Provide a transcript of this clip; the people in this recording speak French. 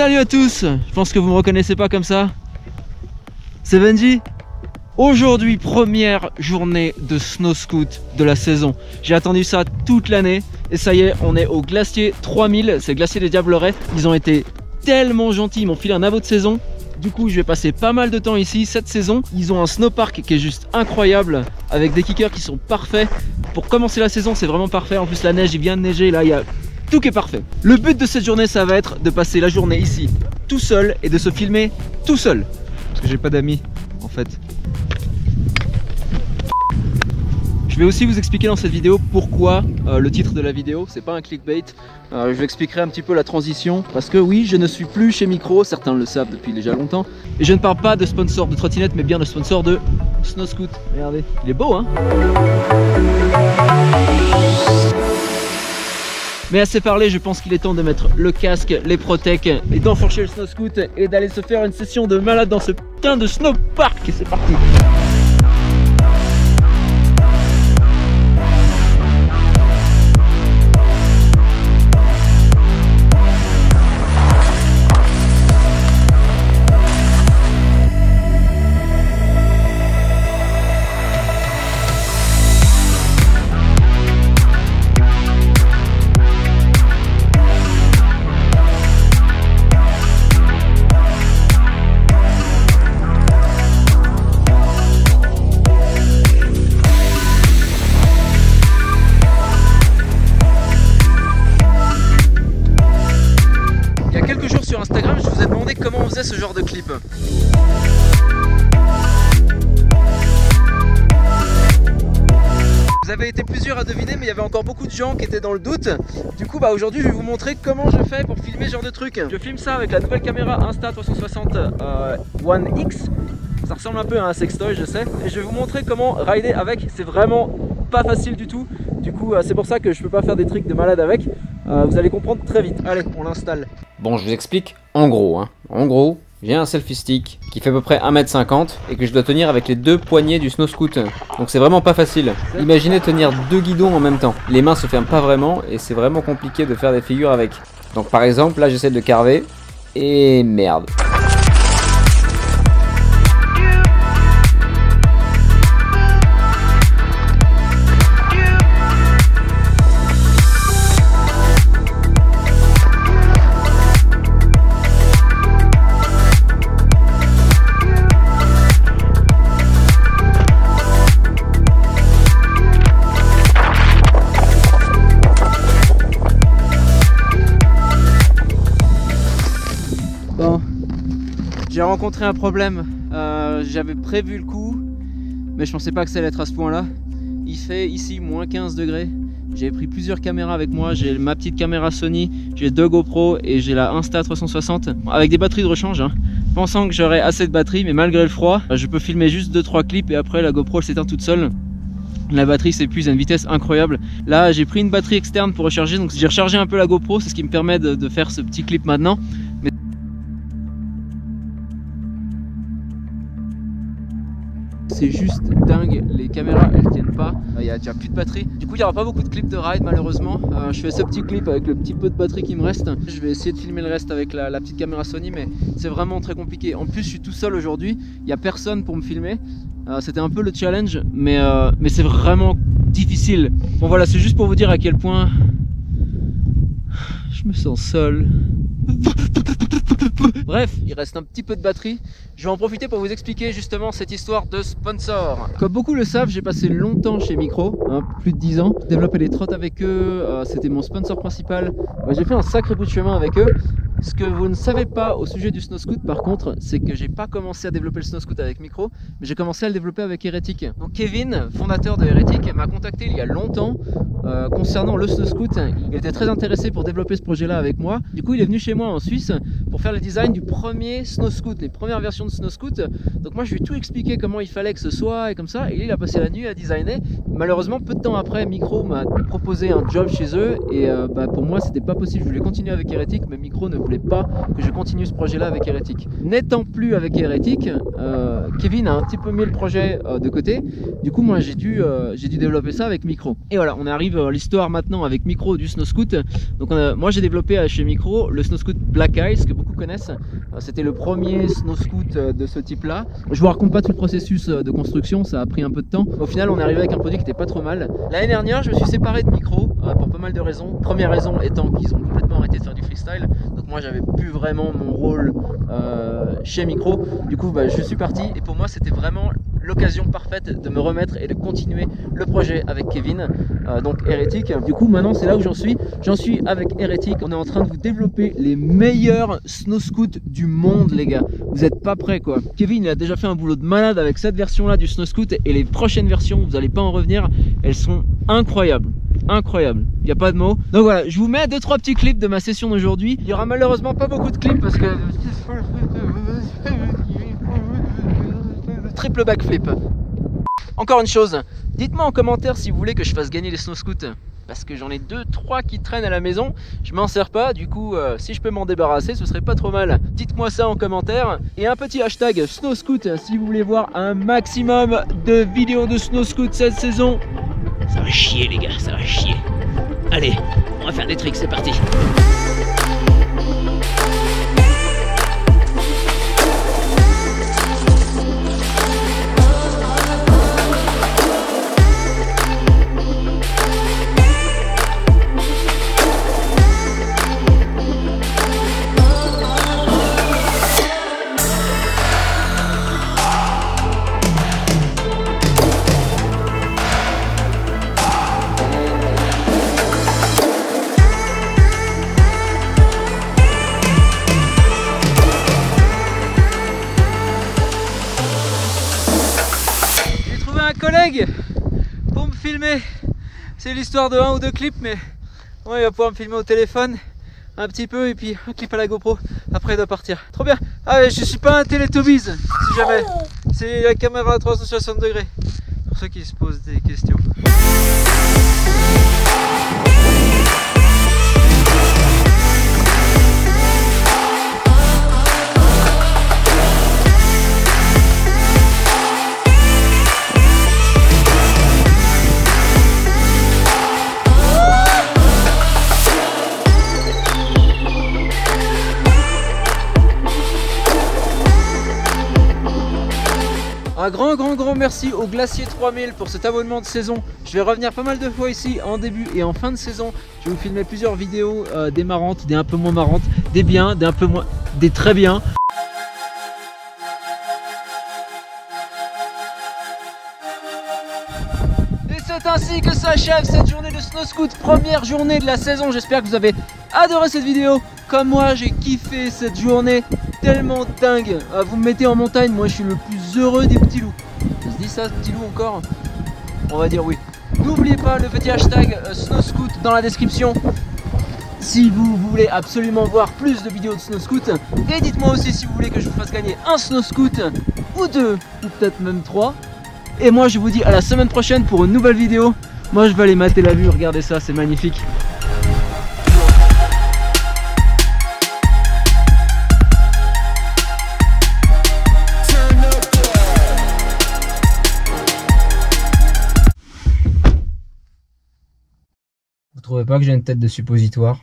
Salut à tous, je pense que vous me reconnaissez pas comme ça. C'est Benji. Aujourd'hui, première journée de snow scoot de la saison. J'ai attendu ça toute l'année et ça y est, on est au glacier 3000, c'est le glacier des Diablerets. Ils ont été tellement gentils, ils m'ont filé un abo de saison. Du coup, je vais passer pas mal de temps ici cette saison. Ils ont un snowpark qui est juste incroyable avec des kickers qui sont parfaits. Pour commencer la saison, c'est vraiment parfait. En plus, la neige, il vient de neiger, là, il y a tout qui est parfait. Le but de cette journée, ça va être de passer la journée ici tout seul et de se filmer tout seul. Parce que j'ai pas d'amis en fait. Je vais aussi vous expliquer dans cette vidéo pourquoi le titre de la vidéo, c'est pas un clickbait. Je vous expliquerai un petit peu la transition parce que oui, je ne suis plus chez Micro, certains le savent depuis déjà longtemps. Et je ne parle pas de sponsor de trottinette, mais bien de sponsor de snow scoot. Regardez, il est beau hein. Mais assez parlé, je pense qu'il est temps de mettre le casque, les protèques et d'enfourcher le snow scoot et d'aller se faire une session de malade dans ce putain de snowpark. Et c'est parti. Sur Instagram, je vous ai demandé comment on faisait ce genre de clip. Vous avez été plusieurs à deviner, mais il y avait encore beaucoup de gens qui étaient dans le doute. Du coup, aujourd'hui, je vais vous montrer comment je fais pour filmer ce genre de truc. Je filme ça avec la nouvelle caméra Insta360 One X. Ça ressemble un peu à un sextoy, je sais. Et je vais vous montrer comment rider avec. C'est vraiment pas facile du tout. Du coup, c'est pour ça que je peux pas faire des trucs de malade avec. Vous allez comprendre très vite. Allez, on l'installe. Bon, je vous explique en gros. En gros, j'ai un selfie stick qui fait à peu près 1,50 m et que je dois tenir avec les deux poignées du snow scoot. Donc c'est vraiment pas facile. Imaginez tenir deux guidons en même temps. Les mains se ferment pas vraiment et c'est vraiment compliqué de faire des figures avec. Donc par exemple, là j'essaie de carver et merde. Bon, j'ai rencontré un problème, j'avais prévu le coup, mais je pensais pas que ça allait être à ce point là. Il fait ici moins 15 degrés, j'ai pris plusieurs caméras avec moi, j'ai ma petite caméra Sony, j'ai deux GoPro et j'ai la Insta360 avec des batteries de rechange, hein, pensant que j'aurais assez de batterie, mais malgré le froid, je peux filmer juste 2-3 clips et après la GoPro elle s'éteint toute seule. La batterie s'épuise à une vitesse incroyable. Là j'ai pris une batterie externe pour recharger, donc j'ai rechargé un peu la GoPro, c'est ce qui me permet de faire ce petit clip maintenant. Mais c'est juste dingue, les caméras elles tiennent pas, il y a déjà plus de batterie. Du coup il n'y aura pas beaucoup de clips de ride malheureusement. Je fais ce petit clip avec le petit peu de batterie qui me reste. Je vais essayer de filmer le reste avec la petite caméra Sony, mais c'est vraiment très compliqué. En plus je suis tout seul aujourd'hui, il n'y a personne pour me filmer. C'était un peu le challenge, mais c'est vraiment difficile. Bon voilà, c'est juste pour vous dire à quel point je me sens seul. Bref, il reste un petit peu de batterie. Je vais en profiter pour vous expliquer justement cette histoire de sponsor. Comme beaucoup le savent, j'ai passé longtemps chez Micro, hein, plus de 10 ans. Développer des trottes avec eux, c'était mon sponsor principal. J'ai fait un sacré bout de chemin avec eux. Ce que vous ne savez pas au sujet du snow scoot par contre, c'est que j'ai pas commencé à développer le snow scoot avec Micro, mais j'ai commencé à le développer avec Heretic. Donc Kevin, fondateur de Heretic, m'a contacté il y a longtemps concernant le snow scoot. Il était très intéressé pour développer ce projet là avec moi. Du coup il est venu chez moi en Suisse pour faire le design du premier snow scoot, les premières versions de snow scoot. Donc moi je lui ai tout expliqué comment il fallait que ce soit et comme ça, et il a passé la nuit à designer. Malheureusement peu de temps après, Micro m'a proposé un job chez eux et pour moi c'était pas possible. Je voulais continuer avec Heretic, mais Micro ne voulait pas que je continue ce projet-là avec Heretic. N'étant plus avec Heretic, Kevin a un petit peu mis le projet de côté. Du coup, moi, j'ai dû développer ça avec Micro. Et voilà, on arrive à l'histoire maintenant avec Micro du SnowScoot. Donc, moi, j'ai développé chez Micro le SnowScoot Black Ice que beaucoup connaissent. C'était le premier SnowScoot de ce type-là. Je vous raconte pas tout le processus de construction, ça a pris un peu de temps. Au final, on est arrivé avec un produit qui était pas trop mal. L'année dernière, je me suis séparé de Micro pour pas mal de raisons. Première raison étant qu'ils ont complètement arrêté de faire du freestyle. Donc moi, j'avais plus vraiment mon rôle chez Micro. Du coup, je suis parti et pour moi, c'était vraiment l'occasion parfaite de me remettre et de continuer le projet avec Kevin, donc Heretic. Du coup, maintenant, c'est là où j'en suis. J'en suis avec Heretic. On est en train de vous développer les meilleurs SnowScoot du monde, les gars. Vous n'êtes pas prêts, quoi. Kevin, il a déjà fait un boulot de malade avec cette version-là du SnowScoot et les prochaines versions, vous n'allez pas en revenir. Elles sont incroyables. Incroyable, il n'y a pas de mots. Donc voilà, je vous mets 2-3 petits clips de ma session d'aujourd'hui. Il y aura malheureusement pas beaucoup de clips parce que triple backflip. Encore une chose, dites-moi en commentaire si vous voulez que je fasse gagner les SnowScoot, parce que j'en ai 2-3 qui traînent à la maison. Je m'en sers pas, du coup si je peux m'en débarrasser, ce serait pas trop mal. Dites-moi ça en commentaire. Et un petit hashtag SnowScoot si vous voulez voir un maximum de vidéos de SnowScoot cette saison. Ça va chier les gars, ça va chier. Allez, on va faire des tricks, c'est parti. Collègue pour me filmer. C'est l'histoire de 1 ou 2 clips, mais ouais, il va pouvoir me filmer au téléphone un petit peu et puis un clip à la GoPro. Après il doit partir. Trop bien. Ah ouais, je suis pas un Teletubbies si jamais. C'est la caméra à 360 degrés pour ceux qui se posent des questions. Un grand merci au Glacier 3000 pour cet abonnement de saison. Je vais revenir pas mal de fois ici en début et en fin de saison. Je vais vous filmer plusieurs vidéos, des marrantes, des un peu moins marrantes, des bien, des un peu moins, des très bien. Et c'est ainsi que s'achève cette journée de SnowScoot, première journée de la saison. J'espère que vous avez adoré cette vidéo. Comme moi, j'ai kiffé cette journée tellement dingue. Vous me mettez en montagne, moi je suis le plus heureux des petits loups. Ça se dit ça, petit loup encore? On va dire oui. N'oubliez pas le petit hashtag SnowScoot dans la description si vous voulez absolument voir plus de vidéos de SnowScoot. Et dites-moi aussi si vous voulez que je vous fasse gagner un SnowScoot ou 2 ou peut-être même 3. Et moi je vous dis à la semaine prochaine pour une nouvelle vidéo. Moi je vais aller mater la vue, regardez ça, c'est magnifique. Vous trouvez pas que j'ai une tête de suppositoire?